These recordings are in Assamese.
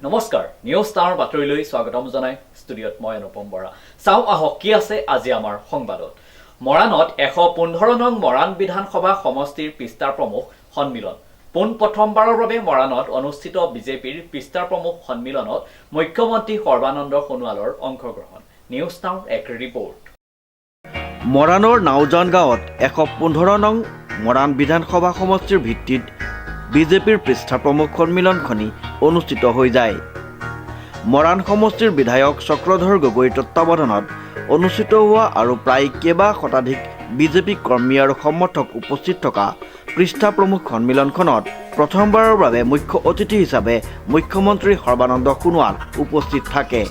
নমস্কাৰ নিউজ টাউনৰ বাতৰিলৈ স্বাগতম জনাই ষ্টুডিঅ'ত মই অনুপম বৰা চাও আহক কি আছে আজি আমাৰ সংবাদত মৰাণত 115 নং মৰাণ বিধানসভা সমষ্টিৰ পিস্তাৰ প্ৰমুখ সন্মিলন পোন প্ৰথমবাৰৰ বাবে মৰাণত অনুষ্ঠিত বিজেপিৰ পিস্তাৰ প্ৰমুখ সন্মিলনত মুখ্যমন্ত্ৰী সৰ্বানন্দ সোণোৱালৰ অংশগ্ৰহণ নিউজ টাউন এক ৰিপৰ্ট মৰাণৰ নাওজান গাঁৱত 115 নং মৰাণ বিধানসভা সমষ্টিৰ ভিত্তিত বিজেপিৰ পৃষ্ঠা প্ৰমুখ সন্মিলনখনি অনুষ্ঠিত হৈ যায় মৰাণ সমষ্টিৰ বিধায়ক চক্ৰধৰ গগৈৰ তত্ত্বাৱধানত অনুষ্ঠিত হোৱা আৰু প্ৰায় কেইবা শতাধিক বিজেপি কৰ্মী আৰু সমৰ্থক উপস্থিত থকা পৃষ্ঠা প্ৰমুখ সন্মিলনখনত প্ৰথমবাৰৰ বাবে মুখ্য অতিথি হিচাপে মুখ্যমন্ত্ৰী সৰ্বানন্দ সোণোৱাল উপস্থিত থাকে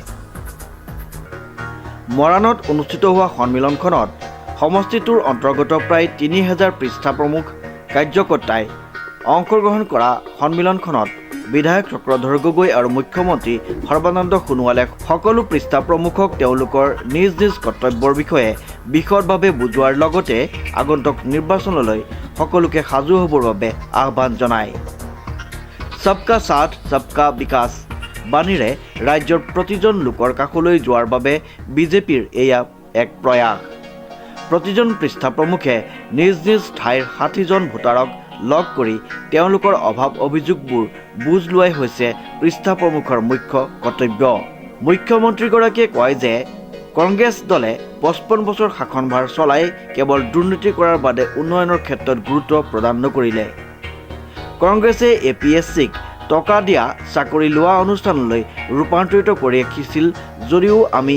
মৰাণত অনুষ্ঠিত হোৱা সন্মিলনখনত সমষ্টিটোৰ অন্তৰ্গত প্ৰায় 3000 পৃষ্ঠা প্ৰমুখ কাৰ্যকৰ্তাই অংশগ্ৰহণ কৰা সন্মিলনখনত বিধায়ক চক্ৰধৰ গগৈ আৰু মুখ্যমন্ত্ৰী সৰ্বানন্দ সোণোৱালে সকলো পৃষ্ঠা প্ৰমুখক তেওঁলোকৰ নিজ নিজ কৰ্তব্যৰ বিষয়ে বিশদভাৱে বুজোৱাৰ লগতে আগন্তুক নিৰ্বাচনলৈ সকলোকে সাজু হ'বৰ বাবে আহ্বান জনায় সবকা সাথ সবকা বিকাশ বাণীৰে ৰাজ্যৰ প্ৰতিজন লোকৰ কাষলৈ যোৱাৰ বাবে বিজেপিৰ এয়া এক প্ৰয়াস প্ৰতিজন পৃষ্ঠা প্ৰমুখে নিজ নিজ ঠাইৰ 60জন ভোটাৰক লগ কৰি তেওঁলোকৰ অভাৱ অভিযোগবোৰ বুজ লোৱাই হৈছে পৃষ্ঠা প্ৰমুখৰ মুখ্য কৰ্তব্য মুখ্যমন্ত্ৰীগৰাকীয়ে কয় যে কংগ্ৰেছ দলে 55 বছৰ শাসনভাৰ চলাই কেৱল দুৰ্নীতি কৰাৰ বাদে উন্নয়নৰ ক্ষেত্ৰত গুৰুত্ব প্ৰদান নকৰিলে কংগ্ৰেছে এপিএছচিক টকা দিয়া চাকৰি লোৱা অনুষ্ঠানলৈ ৰূপান্তৰিত কৰি ৰাখিছিল যদিও আমি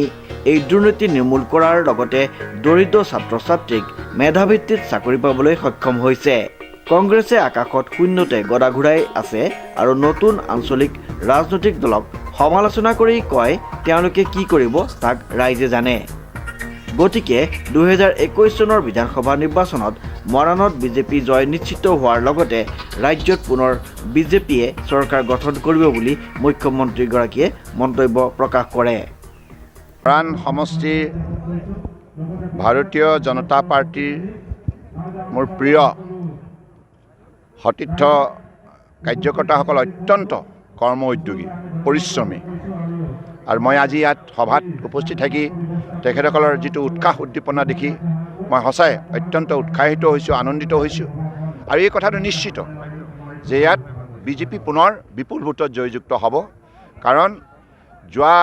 এই দুৰ্নীতি নিৰ্মূল কৰাৰ লগতে দৰিদ্ৰ ছাত্ৰ ছাত্ৰীক মেধাভিত্তিত চাকৰি পাবলৈ সক্ষম হৈছে কংগ্ৰেছে আকাশত শূন্যতে গদা ঘূৰাই আছে আৰু নতুন আঞ্চলিক ৰাজনৈতিক দলক সমালোচনা কৰি কয় তেওঁলোকে কি কৰিব তাক ৰাইজে জানে গতিকে 2021 চনৰ বিধানসভা নিৰ্বাচনত মৰাণত বিজেপি জয় নিশ্চিত হোৱাৰ লগতে ৰাজ্যত পুনৰ বিজেপিয়ে চৰকাৰ গঠন কৰিব বুলি মুখ্যমন্ত্ৰীগৰাকীয়ে মন্তব্য প্ৰকাশ কৰে মৰাণ সমষ্টিৰ ভাৰতীয় জনতা পাৰ্টিৰ মোৰ প্ৰিয় সতীৰ্থ কাৰ্যকৰ্তাসকল অত্যন্ত কৰ্ম উদ্যোগী পৰিশ্ৰমী আৰু মই আজি ইয়াত সভাত উপস্থিত থাকি তেখেতসকলৰ যিটো উৎসাহ উদ্দীপনা দেখি মই সঁচাই অত্যন্ত উৎসাহিত হৈছোঁ আনন্দিত হৈছোঁ আৰু এই কথাটো নিশ্চিত যে ইয়াত বিজেপি পুনৰ বিপুল ভোটত জয়যুক্ত হ'ব কাৰণ যোৱা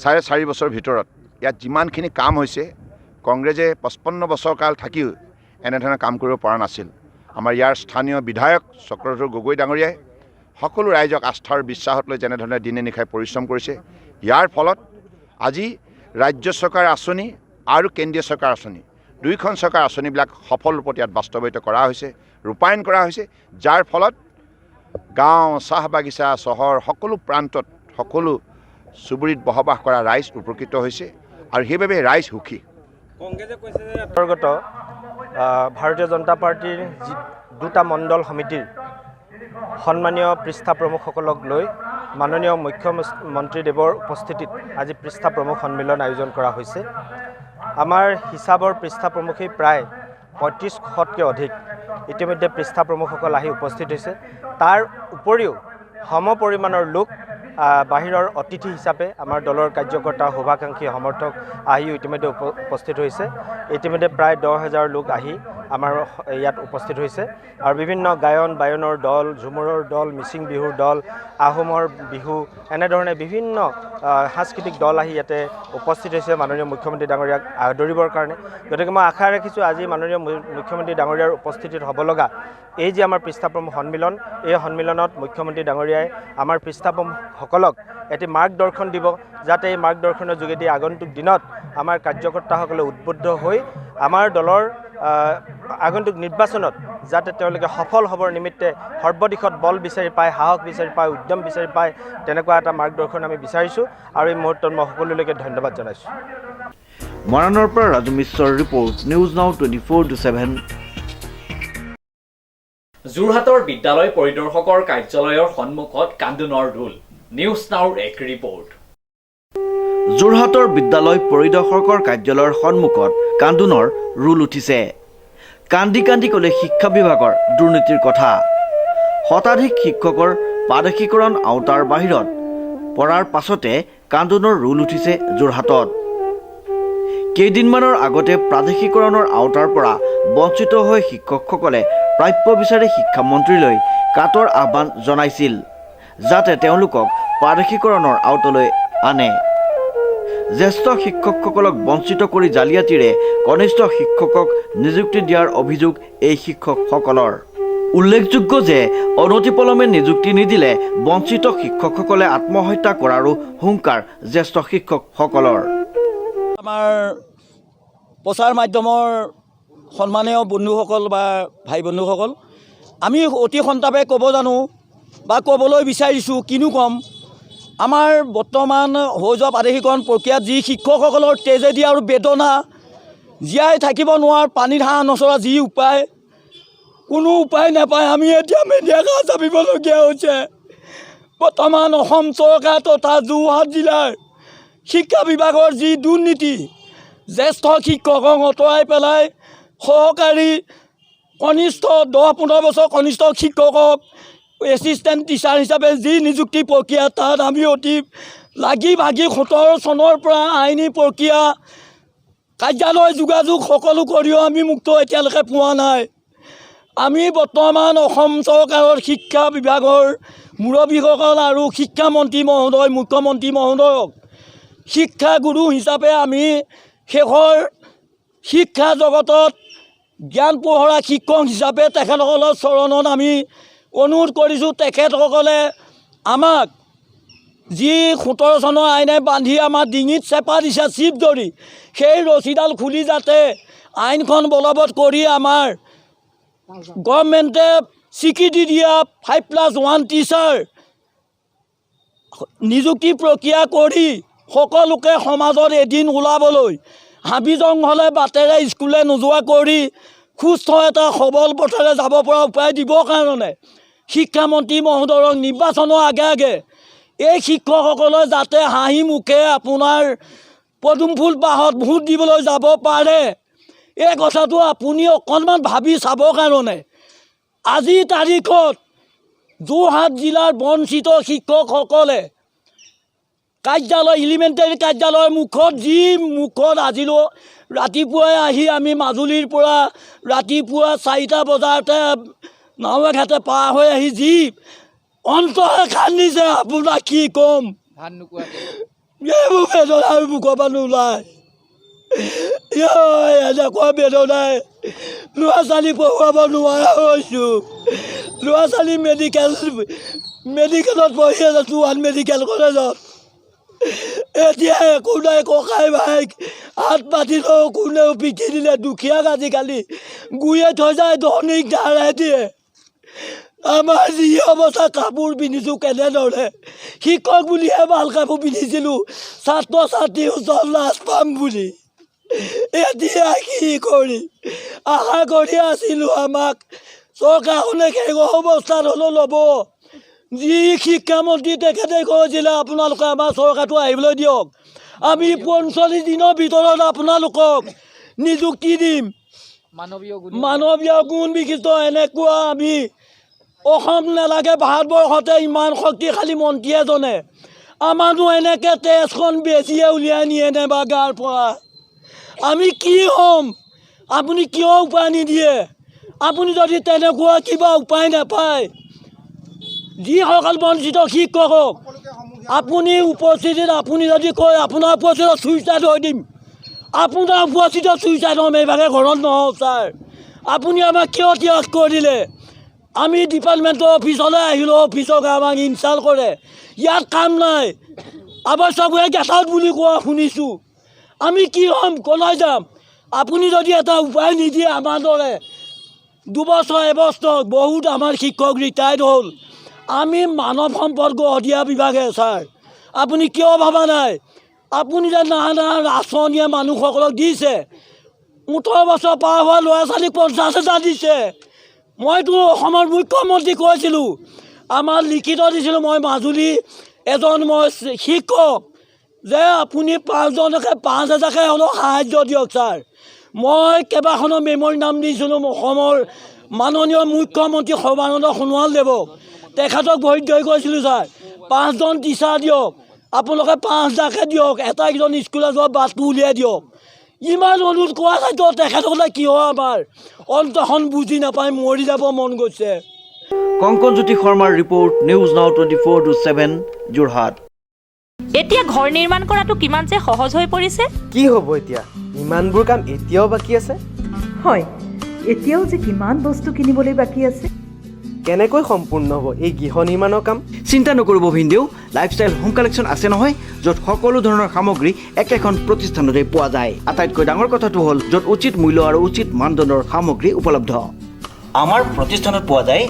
4.5 বছৰৰ ভিতৰত ইয়াত যিমানখিনি কাম হৈছে কংগ্ৰেছে 55 বছৰ কাল থাকিও এনেধৰণৰ কাম কৰিব পৰা নাছিল আমাৰ ইয়াৰ স্থানীয় বিধায়ক চক্ৰধৰ গগৈ ডাঙৰীয়াই সকলো ৰাইজক আস্থাৰ বিশ্বাসত লৈ যেনেধৰণে দিনে নিশাই পৰিশ্ৰম কৰিছে ইয়াৰ ফলত আজি ৰাজ্য চৰকাৰ আঁচনি আৰু কেন্দ্ৰীয় চৰকাৰ আঁচনি দুইখন চৰকাৰ আঁচনিবিলাক সফল ৰূপত ইয়াত বাস্তৱায়িত কৰা হৈছে ৰূপায়ণ কৰা হৈছে যাৰ ফলত গাঁও চাহ বাগিচা চহৰ সকলো প্ৰান্তত সকলো চুবুৰীত বসবাস কৰা ৰাইজ উপকৃত হৈছে আৰু সেইবাবে ৰাইজ সুখী কংগ্ৰেছে কৈছে যে অন্তৰ্গত ভাৰতীয় জনতা পাৰ্টিৰ দুটা মণ্ডল সমিতিৰ সন্মানীয় পৃষ্ঠা প্ৰমুখসকলক লৈ মাননীয় মুখ্যমন্ত্ৰীদেৱৰ উপস্থিতিত আজি পৃষ্ঠা প্ৰমুখ সন্মিলন আয়োজন কৰা হৈছে আমাৰ হিচাপৰ পৃষ্ঠা প্ৰমুখেই প্ৰায় 3500তকৈ অধিক ইতিমধ্যে পৃষ্ঠা প্ৰমুখসকল আহি উপস্থিত হৈছে তাৰ উপৰিও সম পৰিমাণৰ লোক বাহিৰৰ অতিথি হিচাপে আমাৰ দলৰ কাৰ্যকৰ্তা শুভাকাংক্ষী সমৰ্থক আহি ইতিমধ্যে উপস্থিত হৈছে ইতিমধ্যে প্ৰায় 10,000 লোক আহি আমাৰ ইয়াত উপস্থিত হৈছে আৰু বিভিন্ন গায়ন বায়নৰ দল ঝুমুৰৰ দল মিচিং বিহুৰ দল আহোমৰ বিহু এনেধৰণে বিভিন্ন সাংস্কৃতিক দল আহি ইয়াতে উপস্থিত হৈছে মাননীয় মুখ্যমন্ত্ৰী ডাঙৰীয়াক আদৰিবৰ কাৰণে গতিকে মই আশা ৰাখিছোঁ আজি মাননীয় মুখ্যমন্ত্ৰী ডাঙৰীয়াৰ উপস্থিতিত হ'ব লগা এই যে আমাৰ পৃষ্ঠা প্ৰমুখ সন্মিলন এই সন্মিলনত মুখ্যমন্ত্ৰী ডাঙৰীয়াই আমাৰ পৃষ্ঠা প্ৰমুখসকলক এটি মাৰ্গদৰ্শন দিব যাতে এই মাৰ্গদৰ্শনৰ যোগেদি আগন্তুক দিনত আমাৰ কাৰ্যকৰ্তাসকলে উদ্বুদ্ধ হৈ আমাৰ দলৰ আগন্তুক নিৰ্বাচনত যাতে তেওঁলোকে সফল হ'বৰ নিমিত্তে সৰ্বদিশত বল বিচাৰি পায় সাহস বিচাৰি পায় উদ্যম বিচাৰি পায় তেনেকুৱা এটা মাৰ্গদৰ্শন আমি বিচাৰিছোঁ আৰু এই মুহূৰ্তত মই সকলোলৈকে ধন্যবাদ জনাইছোঁ মৰাণৰ পৰা ৰাজু মিশ্ৰৰ ৰিপৰ্ট নিউজ নাও 24/7 যোৰহাটৰ বিদ্যালয় পৰিদৰ্শকৰ কাৰ্যালয়ৰ সন্মুখত কান্দোনৰ ৰোল নিউজ নাওৰ এক ৰিপৰ্ট যোৰহাটৰ বিদ্যালয় পৰিদৰ্শকৰ কাৰ্যালয়ৰ সন্মুখত কান্দোনৰ ৰোল উঠিছে কান্দি কান্দি ক'লে শিক্ষা বিভাগৰ দুৰ্নীতিৰ কথা শতাধিক শিক্ষকৰ প্ৰাদেশিকৰণ আওতাৰ বাহিৰত পৰাৰ পাছতে কান্দোনৰ ৰোল উঠিছে যোৰহাটত। কেইদিনমানৰ আগতে প্ৰাদেশিকৰণৰ আওতাৰ পৰা বঞ্চিত হৈ শিক্ষকসকলে প্ৰাপ্য বিচাৰি শিক্ষামন্ত্ৰীলৈ কাটৰ আহ্বান জনাইছিল যাতে তেওঁলোকক প্ৰাদেশিকৰণৰ আওতালৈ আনে। জ্যেষ্ঠ শিক্ষকসকলক বঞ্চিত কৰি জালিয়াতিৰে কনিষ্ঠ শিক্ষকক নিযুক্তি দিয়াৰ অভিযোগ এই শিক্ষকসকলৰ। উল্লেখযোগ্য যে অনতিপলমে নিযুক্তি নিদিলে বঞ্চিত শিক্ষকসকলে আত্মহত্যা কৰাৰো হুংকাৰ জ্যেষ্ঠ শিক্ষকসকলৰ। আমাৰ প্ৰচাৰ মাধ্যমৰ সন্মানীয় বন্ধুসকল বা ভাই বন্ধুসকল, আমি অতি সন্তাপে ক'ব জানো বা ক'বলৈ বিচাৰিছোঁ, কিনো ক'ম, আমাৰ বৰ্তমান হৈ যোৱা প্ৰাদেশিকৰণ প্ৰক্ৰিয়াত যি শিক্ষকসকলৰ ট্ৰেজেডি আৰু বেদনা, জীয়াই থাকিব নোৱাৰ, পানীত হাঁহ নচৰা যি উপায়, কোনো উপায় নাপায় আমি এতিয়া মেডিয়া কাষ চাপিবলগীয়া হৈছে। বৰ্তমান অসম চৰকাৰ তথা যোৰহাট জিলাৰ শিক্ষা বিভাগৰ যি দুৰ্নীতি, জ্যেষ্ঠ শিক্ষকক আঁতৰাই পেলাই সহকাৰী কনিষ্ঠ 10-15 বছৰ কনিষ্ঠ শিক্ষকক এছিষ্টেণ্ট টিচাৰ হিচাপে যি নিযুক্তি প্ৰক্ৰিয়া, তাত আমি অতি লাগি ভাগি 17 চনৰ পৰা আইনী প্ৰক্ৰিয়া, কাৰ্যালয় যোগাযোগ সকলো কৰিও আমি মুক্ত এতিয়ালৈকে পোৱা নাই। আমি বৰ্তমান অসম চৰকাৰৰ শিক্ষা বিভাগৰ মুৰব্বীসকল আৰু শিক্ষামন্ত্ৰী মহোদয়, মুখ্যমন্ত্ৰী মহোদয়ক শিক্ষাগুৰু হিচাপে আমি শেষৰ শিক্ষা জগতত জ্ঞান পোহৰা শিক্ষক হিচাপে তেখেতসকলৰ চৰণত আমি অনুৰোধ কৰিছোঁ। তেখেতসকলে আমাক যি 17 চনৰ আইনে বান্ধি আমাৰ ডিঙিত চেপা দিছে চিপ ধৰি, সেই ৰছীডাল খুলি যাতে আইনখন বলবৎ কৰি আমাৰ গভৰ্ণমেণ্টে স্বীকৃতি দিয়া 5+1 টিচাৰ নিযুক্তি প্ৰক্ৰিয়া কৰি সকলোকে সমাজত এদিন ওলাবলৈ, হাবি জংঘলে বাটেৰে স্কুলে নোযোৱা কৰি সুস্থ এটা সবল পথেৰে যাব পৰা উপায় দিবৰ কাৰণে শিক্ষামন্ত্ৰী মহোদয়ক নিৰ্বাচনৰ আগে আগে এই শিক্ষকসকলে যাতে হাঁহি মুখে আপোনাৰ পদুম ফুল বাহত ভোট দিবলৈ যাব পাৰে, এই কথাটো আপুনি অকণমান ভাবি চাবৰ কাৰণে আজিৰ তাৰিখত যোৰহাট জিলাৰ বঞ্চিত শিক্ষকসকলে কাৰ্যালয়, এলিমেণ্টেৰী কাৰ্যালয়ৰ মুখত আজিলৈ ৰাতিপুৱাই আহি আমি মাজুলীৰ পৰা ৰাতিপুৱা 4টা বজাতে নাৱে ঘাটে পাৰ হৈ আহি যি অন্তৰে খান্দিছে, আপোনাক কি ক'ম, এইবোৰ বেদনাৰ মুখৰ পৰা নোলায়। এনেকুৱা বেদনাই ল'ৰা ছোৱালী পঢ়ুৱাব নোৱাৰা হৈছোঁ। ল'ৰা ছোৱালী মেডিকেলত পঢ়ি আছে, যোৰহাট মেডিকেল কলেজত। এতিয়া একো নাই, ককাই ভাইক হাত পাতিলেও কোনেও পিঠি দিলে, দুখীয়াক আজিকালি গুয়ে থৈ যায়, ধনীক ধাৰে দিয়ে। আমাৰ যি অৱস্থা, কাপোৰ পিন্ধিছোঁ কেনেদৰে, শিক্ষক বুলিহে ভাল কাপোৰ পিন্ধিছিলোঁ, ছাত্ৰ ছাত্ৰীৰ ওচৰত লাজ পাম বুলি। এতিয়া কি কৰি আশা কৰি আছিলোঁ আমাক চৰকাৰখনে সেই অৱস্থাত হ'লেও ল'ব। যি শিক্ষামন্ত্ৰী তেখেতে কৈছিলে আপোনালোকে আমাৰ চৰকাৰটো আহিবলৈ দিয়ক, আমি 45 দিনৰ ভিতৰত আপোনালোকক নিযুক্তি দিম। মানৱীয় গুণ বিশিষ্ট এনেকুৱা আমি অসম নালাগে, ভাৰতবৰ্ষতে ইমান শক্তিশালী মন্ত্ৰী এজনে আমাৰনো এনেকৈ তেজখন বেছিয়ে উলিয়াই নিয়ে নে বা গাৰ পৰা। আমি কি হ'ম, আপুনি কিয় উপায় নিদিয়ে? আপুনি যদি তেনেকুৱা কিবা উপায় নাপায়, যিসকল বঞ্চিত শিক্ষকক আপুনি উপস্থিতিত আপুনি যদি কয় আপোনাৰ উপস্থিতত চুইচাইড হৈ দিম, আপোনাৰ উপস্থিতত চুইচাইড হ'ম, এইভাগে ঘৰত নহওঁ ছাৰ। আপুনি আমাক কিয় ত্যাগ কৰিলে? আমি ডিপাৰ্টমেণ্টৰ অফিচলৈ আহিলোঁ, অফিচক আমাক ইনচাল্ট কৰে, ইয়াত কাম নাই, আৱশ্যকভাৱে গেট আউট বুলি কোৱা শুনিছোঁ। আমি কি হ'ম, ক'লৈ যাম? আপুনি যদি এটা উপায় নিদিয়ে, আমাৰ দৰে 2 বছৰ এবছৰ বহুত আমাৰ শিক্ষক ৰিটায়াৰ্ড হ'ল, আমি মানৱ সম্পদ গঢ় দিয়া বিভাগে ছাৰ, আপুনি কিয় ভবা নাই? আপুনি যে নানা আঁচনিয়ে মানুহসকলক দিছে, 18 বছৰ পাৰ হোৱা ল'ৰা ছোৱালীক 50,000 দিছে। মইতো অসমৰ মুখ্যমন্ত্ৰী কৈছিলোঁ, আমাৰ লিখিত দিছিলোঁ, মই মাজুলী এজন শিক্ষক, যে আপুনি 5জনকে 5,000কে হ'লেও সাহাৰ্য দিয়ক ছাৰ। মই কেইবাখনো মেম'ৰ নাম দিছিলোঁ, অসমৰ মাননীয় মুখ্যমন্ত্ৰী সৰ্বানন্দ সোণোৱালদেৱক তেখেতক ভৰিত গৈ কৈছিলোঁ ছাৰ 5জন টিচাৰ দিয়ক, আপোনালোকে 5,000কৈ দিয়ক, এটাইকেইজন স্কুলত যোৱা বাটটো উলিয়াই দিয়ক। ইমান অনুৰোধ কৰা স্বাৰ্থ তেখেতসকলে কিয় আমাৰ অন্তখন বুজি নাপায়, মৰি যাব মন গৈছে। কংকনজ্যোতি শৰ্মাৰ ৰিপৰ্ট, নিউজ নাও 24/7 যোৰহাট। এতিয়া ঘৰ নিৰ্মাণ কৰাটো কিমান যে সহজ হৈ পৰিছে। কি হ'ব এতিয়া? ইমানবোৰ কাম এতিয়াও বাকী আছে। হয়, এতিয়াও যে কিমান বস্তু কিনিবলৈ বাকী আছে। কেনেকৈ সম্পূৰ্ণ হ'ব এই গৃহ নিৰ্মাণৰ কাম? চিন্তা নকৰিব ভিনদেউ, লাইফষ্টাইল হোম কালেকশ্যন আছে নহয়, য'ত সকলো ধৰণৰ সামগ্ৰী একেখন প্ৰতিষ্ঠানতে পোৱা যায়। আটাইতকৈ ডাঙৰ কথাটো হ'ল য'ত উচিত মূল্য আৰু উচিত মানদণ্ডৰ সামগ্ৰী উপলব্ধ। আমাৰ প্ৰতিষ্ঠানত পোৱা যায়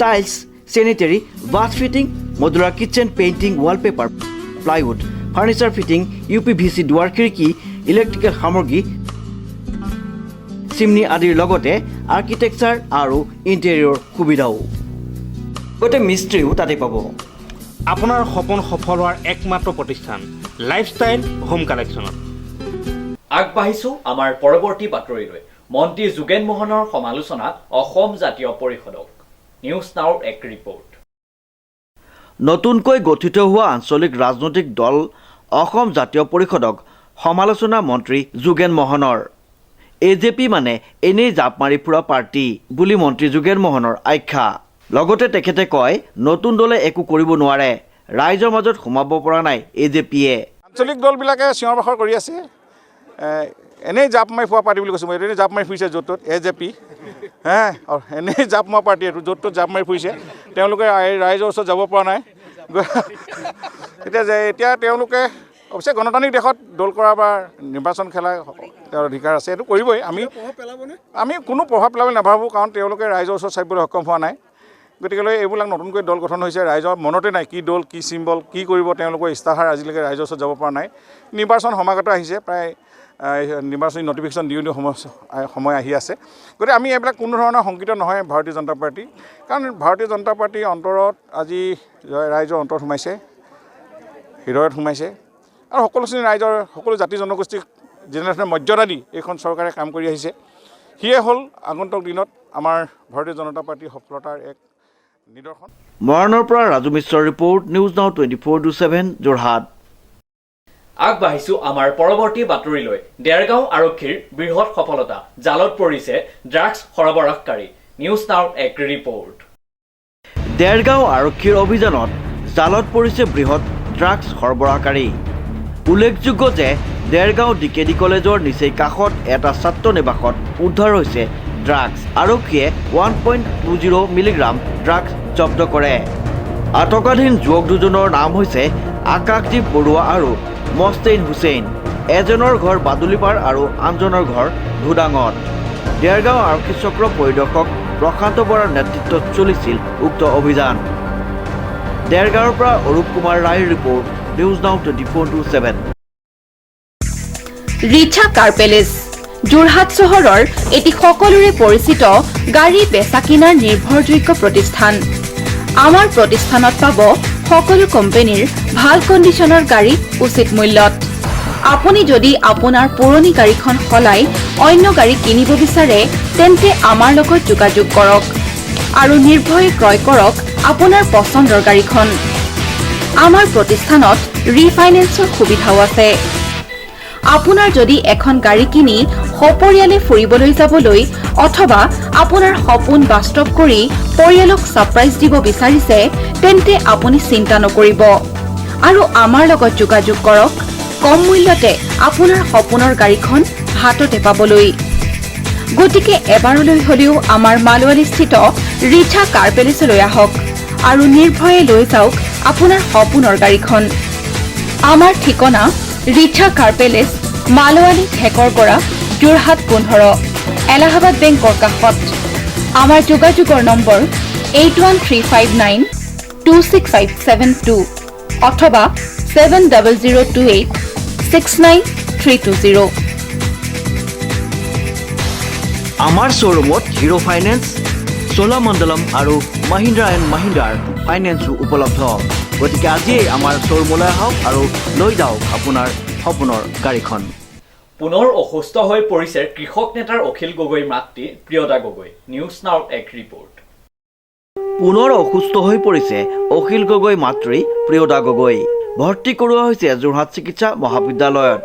tiles, sanitary, bath fitting, modular kitchen, painting, wallpaper, plywood, furniture fitting, UPVC দুৱাৰ খিৰিকী, ইলেক্ট্ৰিকেল সামগ্ৰী, চিমনি আদিৰ লগতে আৰ্কিটেকচাৰ আৰু ইণ্টেৰিয়ৰ সুবিধাও। গোটেই মিস্ত্ৰীও তাতে পাব। আপোনাৰ সপোন সফল হোৱাৰ একমাত্ৰ প্ৰতিষ্ঠান লাইফষ্টাইল হোম কালেকশ্যনত। আগবাঢ়িছোঁ আমাৰ পৰৱৰ্তী বাতৰিলৈ। মন্ত্ৰী যোগেন মোহনৰ সমালোচনাত অসম জাতীয় পৰিষদক। নিউজ নাওৰ এক ৰিপৰ্ট। নতুনকৈ গঠিত হোৱা আঞ্চলিক ৰাজনৈতিক দল অসম জাতীয় পৰিষদক সমালোচনা মন্ত্ৰী যোগেন মোহনৰ। AJP মানে এনেই জাপ মাৰি ফুৰা পাৰ্টি বুলি মন্ত্ৰী যোগেন মোহনৰ আখ্যা। লগতে তেখেতে কয়, নতুন দলে একো কৰিব নোৱাৰে, ৰাইজৰ মাজত সোমাব পৰা নাই AJPয়ে। আঞ্চলিক দলবিলাকে চিঞৰ বাখৰ কৰি আছে, এনেই জাপ মাৰি ফুৰা পাৰ্টি বুলি কৈছোঁ মই। এনেই জাপ মাৰি ফুৰিছে য'ত ত'ত AJP, এনেই জাপ মৰা পাৰ্টি এইটো, য'ত ত'ত জাপ মাৰি ফুৰিছে। তেওঁলোকে ৰাইজৰ ওচৰত যাব পৰা নাই। এতিয়া তেওঁলোকে অৱশ্যে গণতান্ত্ৰিক দেশত দল কৰা বা নিৰ্বাচন খেলা তেওঁৰ অধিকাৰ আছে, এইটো কৰিবই। আমি কোনো প্ৰভাৱ পেলাবলৈ নাভাবোঁ, কাৰণ তেওঁলোকে ৰাইজৰ ওচৰত চাপিবলৈ সক্ষম হোৱা নাই। গতিকেলৈ এইবিলাক নতুনকৈ দল গঠন হৈছে, ৰাইজৰ মনতে নাই কি দল, কি চিম্বল, কি কৰিব তেওঁলোকৰ ইস্তাহাৰ আজিলৈকে ৰাইজৰ ওচৰত যাব পৰা নাই। নিৰ্বাচন সমাগত আহিছে, প্ৰায় নিৰ্বাচনী নটিফিকেশ্যন দিওঁ সময় আহি আছে। গতিকে আমি এইবিলাক কোনো ধৰণৰ শংকিত নহয় ভাৰতীয় জনতা পাৰ্টি, কাৰণ ভাৰতীয় জনতা পাৰ্টিৰ অন্তৰত আজি ৰাইজৰ অন্তৰত সোমাইছে, হৃদয়ত সোমাইছে, আৰু সকলো শ্ৰেণীৰ ৰাইজৰ সকলো জাতি জনগোষ্ঠীক যেনেধৰণে মৰ্যাদা দি এইখন চৰকাৰে কাম কৰি আহিছে, সিয়ে হ'ল আগন্তুক দিনত আমাৰ ভাৰতীয় জনতা পাৰ্টিৰ সফলতাৰ এক নিদৰ্শন। মৰাণৰ পৰা ৰাজু মিশ্ৰৰ ৰিপৰ্ট, নিউজ নাও 24/7 যোৰহাট। আগবাঢ়িছোঁ আমাৰ পৰৱৰ্তী বাতৰিলৈ। দেৰগাঁও আৰক্ষীৰ বৃহৎ সফলতা, জালত পৰিছে ড্ৰাগছ সৰবৰাহকাৰী। নিউজ নাওৰ এক ৰিপৰ্ট। দেৰগাঁও আৰক্ষীৰ অভিযানত জালত পৰিছে বৃহৎ ড্ৰাগছ সৰবৰাহকাৰী। উল্লেখযোগ্য যে দেৰগাঁও DKD কলেজৰ নিচেই কাষত এটা ছাত্ৰ নিবাসত উদ্ধাৰ হৈছে ড্ৰাগছ। আৰক্ষীয়ে 1.20 মিলিগ্ৰাম ড্ৰাগছ জব্দ কৰে। আটকাধীন যুৱক দুজনৰ নাম হৈছে আকাশদ্বীপ বৰুৱা আৰু মষ্টেইন হুছেইন। এজনৰ ঘৰ বাদুলিপাৰ আৰু আনজনৰ ঘৰ ভুডাঙত। দেৰগাঁও আৰক্ষী চক্ৰ পৰিদৰ্শক প্ৰশান্ত বৰাৰ নেতৃত্বত চলিছিল উক্ত অভিযান। দেৰগাঁৱৰ পৰা অৰূপ কুমাৰ ৰায়ৰ ৰিপৰ্ট, নিউজ নাও 24/7। ৰিচা কাৰ পেলেচ যোৰহাট চহৰৰ এটি সকলোৰে পৰিচিত গাড়ী বেচা কিনাৰ নিৰ্ভৰযোগ্য প্ৰতিষ্ঠান। আমাৰ প্ৰতিষ্ঠানত পাব সকলো কোম্পানীৰ ভাল কণ্ডিশ্যনৰ গাড়ী উচিত মূল্যত। আপুনি যদি আপোনাৰ পুৰণি গাড়ীখন সলাই অন্য গাড়ী কিনিব বিচাৰে, তেন্তে আমাৰ লগত যোগাযোগ কৰক আৰু নিৰ্ভয়ে ক্ৰয় কৰক আপোনাৰ পচন্দৰ গাড়ীখন। আমাৰ প্ৰতিষ্ঠানত ৰিফাইনেন্সৰ সুবিধাও আছে। আপোনাৰ যদি এখন গাড়ী কিনি সপৰিয়ালে ফুৰিবলৈ যাবলৈ অথবা আপোনাৰ সপোন বাস্তৱ কৰি পৰিয়ালক ছাৰপ্ৰাইজ দিব বিচাৰিছে, তেন্তে আপুনি চিন্তা নকৰিব আৰু আমাৰ লগত যোগাযোগ কৰক কম মূল্যতে আপোনাৰ সপোনৰ গাড়ীখন হাততে পাবলৈ। গতিকে এবাৰলৈ হ'লেও আমাৰ মালৱালীস্থিত ৰিচা কাৰ পেলেচলৈ আহক আৰু নিৰ্ভয়ে লৈ যাওক আপোনাৰ সপোনৰ গাড়ীখন। আমাৰ ঠিকনা ৰিচা কাৰ পেলেচ, মালৱালী ঠেকৰগড়া, যোৰহাট 15, এলাহাবাদ বেংকৰ কাষত। আমাৰ যোগাযোগৰ নম্বৰ 8135926572 অথবা 7008693320। আমাৰ শ্ব'ৰুমত হিৰো ফাইনেন্স, চোলামণ্ডলম আৰু মহিন্দ্ৰা এণ্ড মহিন্দ্ৰাৰ ফাইনেন্সো উপলব্ধ। গতিকে আজিয়েই আমাৰ শ্ব'ৰুমলৈ আহক আৰু লৈ যাওক আপোনাৰ সপোনৰ গাড়ীখন। পুনৰ অসুস্থ হৈ পৰিছে কৃষক নেতাৰ অখিল গগৈৰ মাতৃ প্ৰিয়দা গগৈ। নিউজ নাওৰ এক ৰিপৰ্ট। পুনৰ অসুস্থ হৈ পৰিছে অখিল গগৈ মাতৃ প্ৰিয়দা গগৈ। ভৰ্তি কৰোৱা হৈছে যোৰহাট চিকিৎসা মহাবিদ্যালয়ত।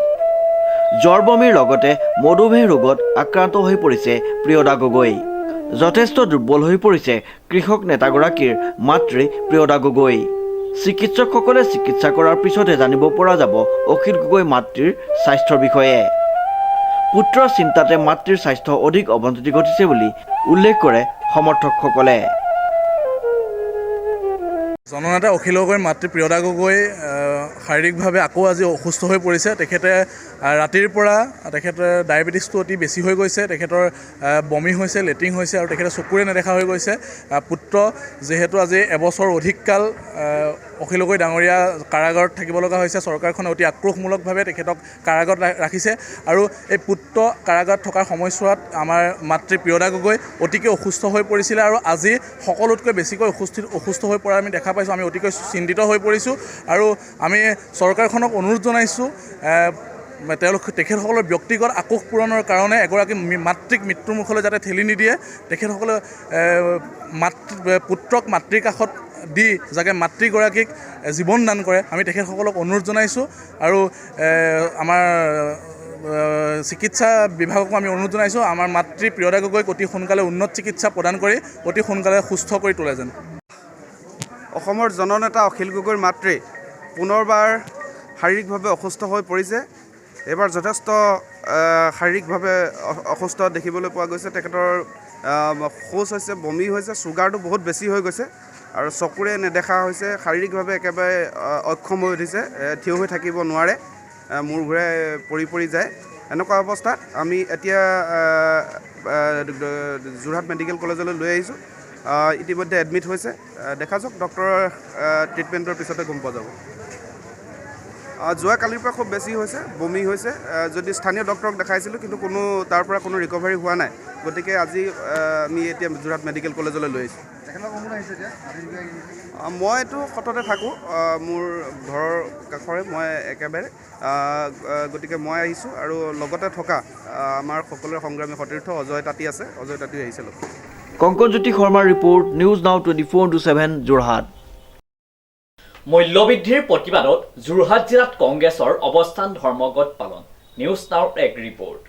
জ্বৰ বমিৰ লগতে মধুমেহ ৰোগত আক্ৰান্ত হৈ পৰিছে প্ৰিয়দা গগৈ। যথেষ্ট দুৰ্বল হৈ পৰিছে কৃষক নেতাগৰাকীৰ মাতৃ প্ৰিয়দা গগৈ। চিকিৎসকসকলে চিকিৎসা কৰাৰ পিছতহে জানিব পৰা যাব অখিল গগৈ মাতৃৰ স্বাস্থ্যৰ বিষয়ে। পুত্ৰৰ চিন্তাতে মাতৃৰ স্বাস্থ্য অধিক অৱনতি ঘটিছে বুলি উল্লেখ কৰে সমৰ্থকসকলে। জননেতা অখিল গগৈৰ মাতৃ প্ৰিয়দা গগৈ শাৰীৰিকভাৱে আকৌ আজি অসুস্থ হৈ পৰিছে। তেখেতে ৰাতিৰ পৰা তেখেতৰ ডায়েবেটিছটো অতি বেছি হৈ গৈছে, তেখেতৰ বমি হৈছে, লেট্ৰিন হৈছে আৰু তেখেতে চকুৰে নেদেখা হৈ গৈছে। পুত্ৰ যিহেতু আজি এবছৰ অধিককাল অখিল গগৈ ডাঙৰীয়া কাৰাগাৰত থাকিব লগা হৈছে, চৰকাৰখনে অতি আক্ৰোশমূলকভাৱে তেখেতক কাৰাগাৰত ৰাখিছে আৰু এই পুত্ৰ কাৰাগাৰত থকাৰ সময়ছোৱাত আমাৰ মাতৃ প্ৰিয়দা গগৈ অতিকৈ অসুস্থ হৈ পৰিছিলে আৰু আজি সকলোতকৈ বেছিকৈ অসুস্থ হৈ পৰা আমি দেখা পাইছোঁ। আমি অতিকৈ চিন্তিত হৈ পৰিছোঁ আৰু আমি চৰকাৰখনক অনুৰোধ জনাইছোঁ তেখেতসকলৰ ব্যক্তিগত আক্ৰোশ পূৰণৰ কাৰণে এগৰাকী মাতৃক মৃত্যুমুখলৈ যাতে ঠেলি নিদিয়ে, তেখেতসকলে পুত্ৰক মাতৃৰ কাষত দি যাতে মাতৃগৰাকীক জীৱন দান কৰে, আমি তেখেতসকলক অনুৰোধ জনাইছোঁ আৰু আমাৰ চিকিৎসা বিভাগকো আমি অনুৰোধ জনাইছোঁ আমাৰ মাতৃ প্ৰিয়দা গগৈক অতি সোনকালে উন্নত চিকিৎসা প্ৰদান কৰি অতি সোনকালে সুস্থ কৰি তোলে যেন। অসমৰ জননেতা অখিল গগৈৰ মাতৃ পুনৰবাৰ শাৰীৰিকভাৱে অসুস্থ হৈ পৰিছে। এইবাৰ যথেষ্ট শাৰীৰিকভাৱে অসুস্থ দেখিবলৈ পোৱা গৈছে। তেখেতৰ শৌচ হৈছে, বমি হৈছে, চুগাৰটো বহুত বেছি হৈ গৈছে আৰু চকুৰে নেদেখা হৈছে। শাৰীৰিকভাৱে একেবাৰে অক্ষম হৈ উঠিছে, থিয় হৈ থাকিব নোৱাৰে, মূৰ ঘূৰাই পৰি যায়। এনেকুৱা অৱস্থাত আমি এতিয়া যোৰহাট মেডিকেল কলেজলৈ লৈ আহিছোঁ। ইতিমধ্যে এডমিট হৈছে, দেখা যাওক ডক্টৰৰ ট্ৰিটমেণ্টৰ পিছতে গম পোৱা যাব। যোৱা কালিৰ পৰা খুব বেছি হৈছে, বমি হৈছে। যদি স্থানীয় ডক্টৰক দেখাইছিলোঁ কিন্তু তাৰ পৰা কোনো ৰিকভাৰী হোৱা নাই, গতিকে আজি আমি এতিয়া যোৰহাট মেডিকেল কলেজলৈ লৈ আহিছোঁ। মইতো সততে থাকোঁ, মোৰ ঘৰৰ কাষৰে মই একেবাৰে, গতিকে মই আহিছোঁ আৰু লগতে থকা আমাৰ সকলোৰে সংগ্ৰামী সতীৰ্থ অজয় তাঁতী আছে, অজয় তাঁতীও আহিছে লগত। কংকনজ্যোতি শৰ্মাৰ ৰিপৰ্ট, নিউজ নাও 24/7 যোৰহাট। মূল্যবৃদ্ধিৰ প্ৰতিবাদত যোৰহাট জিলাত কংগ্ৰেছৰ অৱস্থান ধৰ্মঘট পালন। নিউজ নাওৰ এক ৰিপৰ্ট।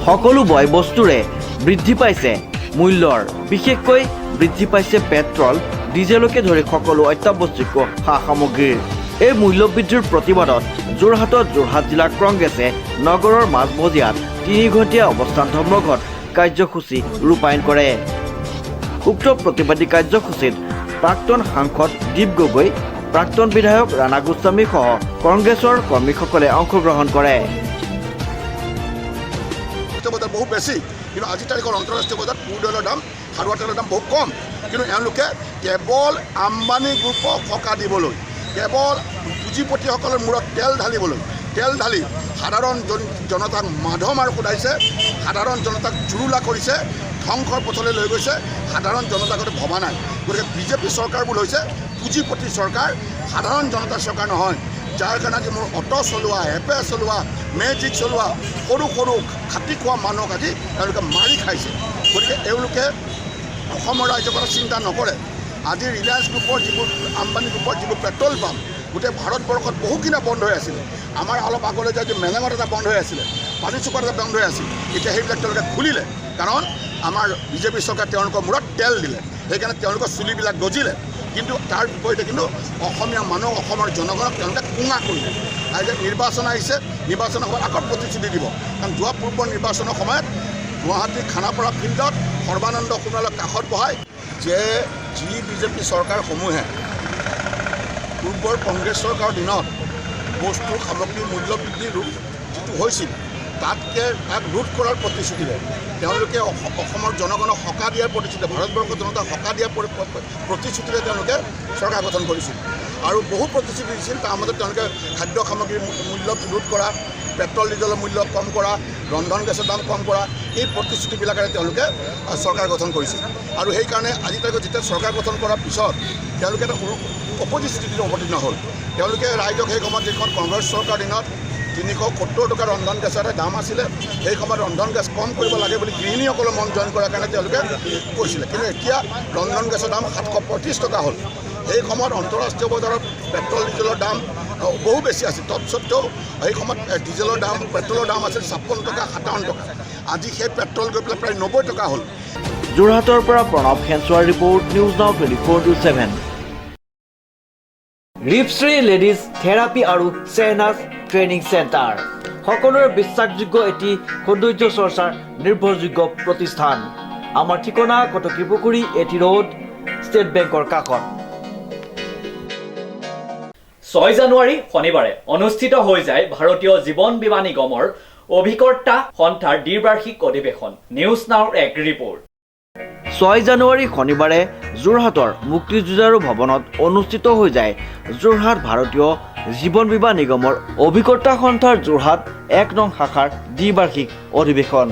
সকলো বয় বস্তুৰে বৃদ্ধি পাইছে মূল্যৰ, বিশেষকৈ বৃদ্ধি পাইছে পেট্ৰল, ডিজেলকে ধৰি সকলো অত্যাৱশ্যকীয় সা সামগ্ৰীৰ। এই মূল্যবৃদ্ধিৰ প্ৰতিবাদত যোৰহাটত যোৰহাট জিলা কংগ্ৰেছে নগৰৰ মাজমজিয়াত 3 ঘণ্টীয়া অৱস্থান ধৰ্মঘট কাৰ্যসূচী ৰূপায়ণ কৰে। উক্ত প্ৰতিবাদী কাৰ্যসূচীত প্ৰাক্তন সাংসদ দীপ গগৈ, প্ৰাক্তন বিধায়ক ৰাণা গোস্বামী সহ কংগ্ৰেছৰ কৰ্মীসকলে অংশগ্ৰহণ কৰে। বজাৰ বহুত বেছি, কিন্তু আজিৰ তাৰিখত আন্তঃৰাষ্ট্ৰীয় বজাৰত ক্ৰুড অইলৰ দাম, খাৰুৱা তেলৰ দাম বহুত কম, কিন্তু এওঁলোকে কেৱল আম্বানী গ্ৰুপক সকাহ দিবলৈ, কেৱল পুঁজিপতিসকলৰ মূৰত তেল ঢালি সাধাৰণ জনতাক মাধমাৰ সোধাইছে, সাধাৰণ জনতাক জুৰুলা কৰিছে, ধ্বংসৰ পথলৈ লৈ গৈছে। সাধাৰণ জনতাক ভবা নাই। গতিকে বিজেপি চৰকাৰবোৰ হৈছে পুঁজিপতি চৰকাৰ, সাধাৰণ জনতাৰ চৰকাৰ নহয়, যাৰ কাৰণে আজি মোৰ অটো চলোৱা, এপে চলোৱা, মেজিক চলোৱা সৰু সৰু খাটি খোৱা মানুহক আজি তেওঁলোকে মাৰি খাইছে। গতিকে এওঁলোকে অসমৰ ৰাইজৰ কথা চিন্তা নকৰে। আজি ৰিলায়েন্স গ্ৰুপৰ যিবোৰ আম্বানী গ্ৰুপৰ যিবোৰ পেট্ৰল পাম্প গোটেই ভাৰতবৰ্ষত বহুখিনি বন্ধ হৈ আছিলে। আমাৰ অলপ আগলৈ যায় যে মেলেঙত এটা বন্ধ হৈ আছিলে, পানীচুকত এটা বন্ধ হৈ আছিল, এতিয়া সেইবিলাক তেওঁলোকে খুলিলে, কাৰণ আমাৰ বিজেপি চৰকাৰে তেওঁলোকৰ মূৰত তেল দিলে, সেইকাৰণে তেওঁলোকৰ চুলিবিলাক গজিলে। কিন্তু তাৰ বিপৰীতে কিন্তু অসমীয়া মানুহ, অসমৰ জনগণক তেওঁলোকে কোঙা কৰিলে। আজি নিৰ্বাচন আহিছে, নিৰ্বাচনৰ সময়ত আকৌ প্ৰতিশ্ৰুতি দিব, কাৰণ যোৱা পূৰ্বৰ নিৰ্বাচনৰ সময়ত গুৱাহাটীৰ খানাপাৰা ফিল্ডত সৰ্বানন্দ সোণোৱালক কাষত বহাই যে যি বিজেপি চৰকাৰসমূহে পূৰ্বৰ কংগ্ৰেছ চৰকাৰৰ দিনত বস্তু সামগ্ৰীৰ মূল্য বৃদ্ধিৰ যিটো হৈছিল তাতকৈ তাক ৰোধ কৰাৰ প্ৰতিশ্ৰুতিৰে তেওঁলোকে অসমৰ জনগণক সকাহ দিয়াৰ প্ৰতিশ্ৰুতি, ভাৰতবৰ্ষৰ জনতাক সকাহ দিয়াৰ প্ৰতিশ্ৰুতিৰে তেওঁলোকে চৰকাৰ গঠন কৰিছিল আৰু বহু প্ৰতিশ্ৰুতি দিছিল। তাৰ মাজত তেওঁলোকে খাদ্য সামগ্ৰীৰ মূল্য ৰোধ কৰা, পেট্ৰল ডিজেলৰ মূল্য কম কৰা, ৰন্ধন গেছৰ দাম কম কৰা, এই প্ৰতিশ্ৰুতিবিলাকেৰে তেওঁলোকে চৰকাৰ গঠন কৰিছিল। আৰু সেইকাৰণে আজি তাৰিখত যেতিয়া চৰকাৰ গঠন কৰাৰ পিছত তেওঁলোকে এটা অপজিট স্থিতিত অৱতীৰ্ণ হ'ল। তেওঁলোকে ৰাইজক সেই সময়ত যিখন কংগ্ৰেছ চৰকাৰ দিনত 370 টকা ৰন্ধন গেছৰ দাম আছিলে সেই সময়ত ৰন্ধন গেছ কম কৰিব লাগে বুলি গৃহিণীসকলৰ মন জইন কৰাৰ কাৰণে তেওঁলোকে কৈছিলে কিন্তু এতিয়া ৰন্ধন গেছৰ দাম 735 টকা হ'ল সেই সময়ত আন্তঃৰাষ্ট্ৰীয় বজাৰত পেট্ৰল ডিজেলৰ দাম বহু বেছি আছিল তৎসত্ত্বেও সেই সময়ত ডিজেলৰ দাম পেট্ৰলৰ দাম আছিল 56 টকা 57 টকা আজি সেই পেট্ৰল গৈ পেলাই প্ৰায় 90 টকা হ'ল যোৰহাটৰ পৰা Pranab খেঞ্চুৱাৰ report news now 24/7 ৰিপশ্ৰী ladies therapy আৰু চেহনাজ ট্ৰেইনিং চেণ্টাৰ সকলোৰে বিশ্বাসযোগ্য এটি সৌন্দৰ্য চৰ্চাৰ নিৰ্ভৰযোগ্য প্ৰতিষ্ঠান আমাৰ ঠিকনা কটকী পুখুৰী এটি ৰোড ষ্টেট বেংকৰ কাষত 6 জানুৱাৰী শনিবাৰে অনুষ্ঠিত হৈ যায় ভাৰতীয় জীৱন বীমা নিগমৰ অভিকৰ্তা সন্থাৰ দ্বিবাৰ্ষিক অধিৱেশন নিউজ নাওৰ এক ৰিপৰ্ট 6 জানুৱাৰী শনিবাৰে যোৰহাটৰ মুক্তিযুঁজাৰু ভৱনত অনুষ্ঠিত হৈ যায় যোৰহাট ভাৰতীয় জীৱন বীমা নিগমৰ অভিকৰ্তা সন্থাৰ যোৰহাট 1 নং শাখাৰ দ্বিবাৰ্ষিক অধিৱেশন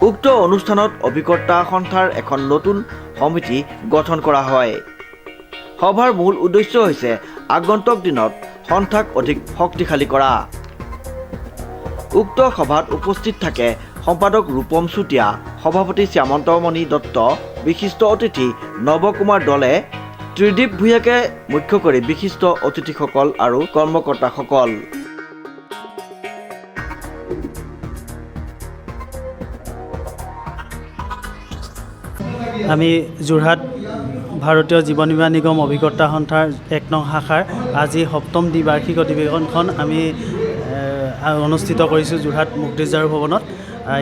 উক্ত অনুষ্ঠানত অভিকৰ্তা সন্থাৰ এখন নতুন সমিতি গঠন কৰা হয় সভাৰ মূল উদ্দেশ্য হৈছে আগন্তুক দিনত সন্থাক অধিক শক্তিশালী কৰা উক্ত সভাত উপস্থিত থাকে সম্পাদক ৰূপম চুতীয়া সভাপতি শ্যামন্তমণি দত্ত বিশিষ্ট অতিথি নৱকুমাৰ দলে ত্ৰিদীপ ভূঞাকে মুখ্য কৰি বিশিষ্ট অতিথিসকল আৰু কৰ্মকৰ্তাসকল আমি যোৰহাট ভাৰতীয় জীৱন বীমা নিগম অভিকৰ্তা সন্থাৰ 1 নং শাখাৰ আজি 7ম দ্বিবাৰ্ষিক অধিৱেশনখন আমি অনুষ্ঠিত কৰিছোঁ যোৰহাট মুক্তিযুঁজাৰু ভৱনত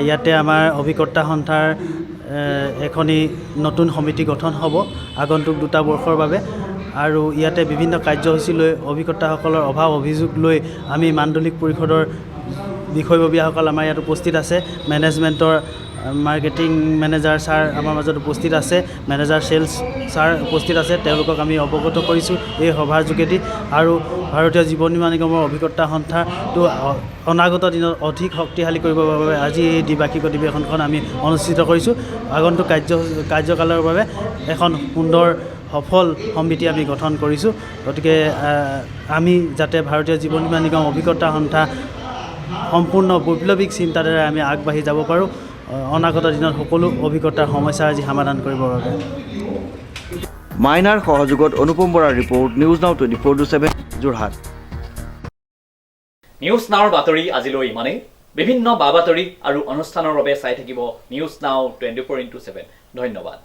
ইয়াতে আমাৰ অভিকৰ্তা সন্থাৰ এখনি নতুন সমিতি গঠন হ'ব আগন্তুক 2টা বৰ্ষৰ বাবে আৰু ইয়াতে বিভিন্ন কাৰ্যসূচী লৈ অভিকৰ্তাসকলৰ অভাৱ অভিযোগ লৈ আমি মাণ্ডলিক পৰিষদৰ বিষয়ববীয়াসকল আমাৰ ইয়াত উপস্থিত আছে মেনেজমেণ্টৰ মাৰ্কেটিং মেনেজাৰ ছাৰ আমাৰ মাজত উপস্থিত আছে মেনেজাৰ সেলছ ছাৰ উপস্থিত আছে তেওঁলোকক আমি অৱগত কৰিছোঁ এই সভাৰ যোগেদি আৰু ভাৰতীয় জীৱন বীমা নিগমৰ অভিকৰ্তা সন্থাটো অনাগত দিনত অধিক শক্তিশালী কৰিবৰ বাবে আজি এই দ্বিবাৰ্ষিক অধিৱেশনখন আমি অনুষ্ঠিত কৰিছোঁ আগন্তুক কাৰ্যকালৰ বাবে এখন সুন্দৰ সফল সমিতি আমি গঠন কৰিছোঁ গতিকে আমি যাতে ভাৰতীয় জীৱন বীমা নিগম অভিকৰ্তা সন্থা সম্পূৰ্ণ বৈপ্লৱিক চিন্তাধাৰাৰে আমি আগবাঢ়ি যাব পাৰোঁ অনাগত দিনত সকলো অভিজ্ঞতাৰ সমস্যা আজি সমাধান কৰিবৰ বাবে মাইনাৰ সহযোগত অনুপম বৰাৰ report news now 24/7 Jorhat news নাওৰ বাতৰি আজিলৈ ইমানেই বিভিন্ন বাতৰি আৰু অনুষ্ঠানৰ বাবে চাই থাকিব নিউজ নাও 24/7 ধন্যবাদ